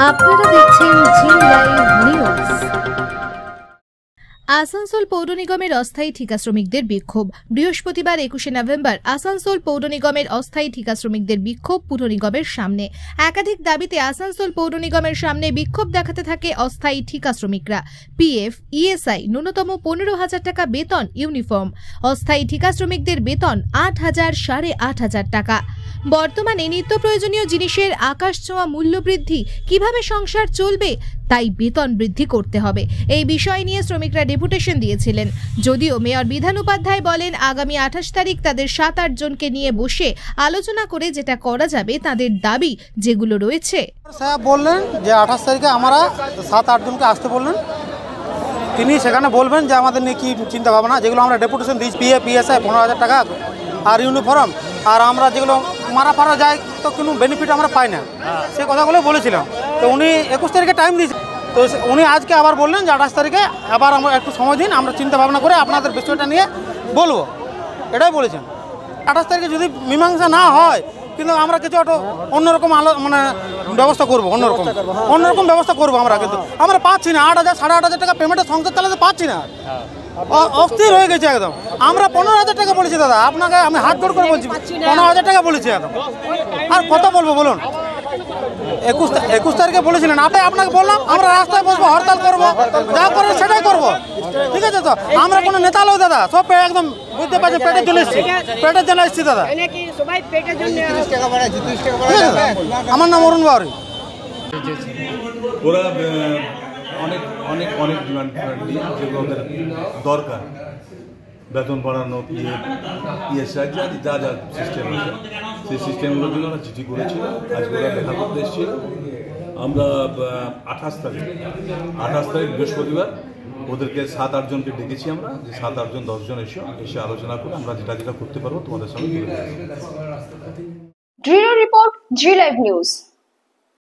আপনারা দেখছেন জি live news. Asansol পৌর নিগমের অস্থায়ী ঠিকা শ্রমিকদের বিক্ষোভ। বৃহস্পতিবার 21শে নভেম্বর আসানসোল পৌর নিগমের অস্থায়ী ঠিকা শ্রমিকদের বিক্ষোভ পুর নিগমের সামনে। একাধিক দাবিতে আসানসোল পৌর নিগমের সামনে বিক্ষোভ দেখাতে থাকে অস্থায়ী ঠিকা শ্রমিকরা। পিএফ, ইএসআই, ন্যূনতম 15,000 টাকা বেতন, ইউনিফর্ম। অস্থায়ী ঠিকা শ্রমিকদের বেতন 8,000, 8,500 টাকা। বর্তমানে নিত্য প্রয়োজনীয় জিনিসের আকাশছোঁয়া মূল্য বৃদ্ধি, কিভাবে সংসার চলবে, তাই বেতন বৃদ্ধি করতে হবে। এই বিষয় নিয়ে শ্রমিকরা ডেপুটেশন দিয়েছিলেন। যদিও মেয়র বিধান উপাধ্যায় বলেন আগামী 28 তারিখ তাদের 7-8 জনকে নিয়ে বসে আলোচনা করে যেটা করা যাবে তাদের দাবি যেগুলো রয়েছে। সাহেব বললেন যে 28 তারিখে আমরা 7-8 জনকে আসতে বললেন। তিনি সেখানে বলবেন যে আমাদের নিয়ে কী চিন্তা ভাবনা, যেগুলো আমরা ডেপুটেশন দিয়েছি, পিএফ, পিএসআই 15,000 টাকা আর ইউনিফর্ম, আর আমরা যেগুলো মারা ফারা যায় তো কোনো বেনিফিট আমরা পাই না, সে কথাগুলো বলেছিলাম। তো উনি 21 তারিখে টাইম দিয়েছেন। তো উনি আজকে আবার বললেন যে 28 তারিখে আবার আমরা একটু সময় দিন, আমরা চিন্তা ভাবনা করে আপনাদের বিষয়টা নিয়ে বলবো, এটাই বলেছেন। 28 তারিখে যদি মীমাংসা না হয় কিন্তু আমরা কিছু একটা অন্যরকম ব্যবস্থা করবো, অন্যরকম ব্যবস্থা করবো। আমরা কিন্তু আমরা পাচ্ছি না 8,000, 8,500 টাকা পেমেন্টের সংসার চালাতে পাচ্ছি না, অস্থির হয়ে গেছে একদম। আমরা 15,000 টাকা বলেছি দাদা, আপনাকে আমি হাত জোড় করে বলছি 15,000 টাকা বলেছি একদম। আর কত বলবো বলুন? 21 তারিখে বলেছিলেন, আপনাকে বললাম আমরা রাস্তায় বসবো, হরতাল করবো, যা করে সেটাই করবো, ঠিক আছে? তো আমরা কোনো নেতা লোক দাদা, সব একদম বুঝতে পারছি, পেটে চলে এসছি, পেটের জন্য এসছি দাদা। আমার নাম অরুণ বাউরি। ওরা অনেক অনেক অনেক ডিমান্ড নিয়ে যেগুলো ওদের দরকার, বেতন বাড়ানো, ইএসআই যা যা সিস্টেম আছে সেই সিস্টেমগুলোর জন্য ওরা চিঠি করেছিল। আজকে ওরা দেখা করতে এসেছিল। আমরা 28 তারিখ বৃহস্পতিবার ওদেরকে 7-8 জনকে ডেকেছি আমরা, যে 7-8 জন 10 জন এসে আলোচনা করে আমরা যেটা করতে পারবো তোমাদের সঙ্গে তুলে ধরবো। রিপোর্ট জি লাইভ নিউজ।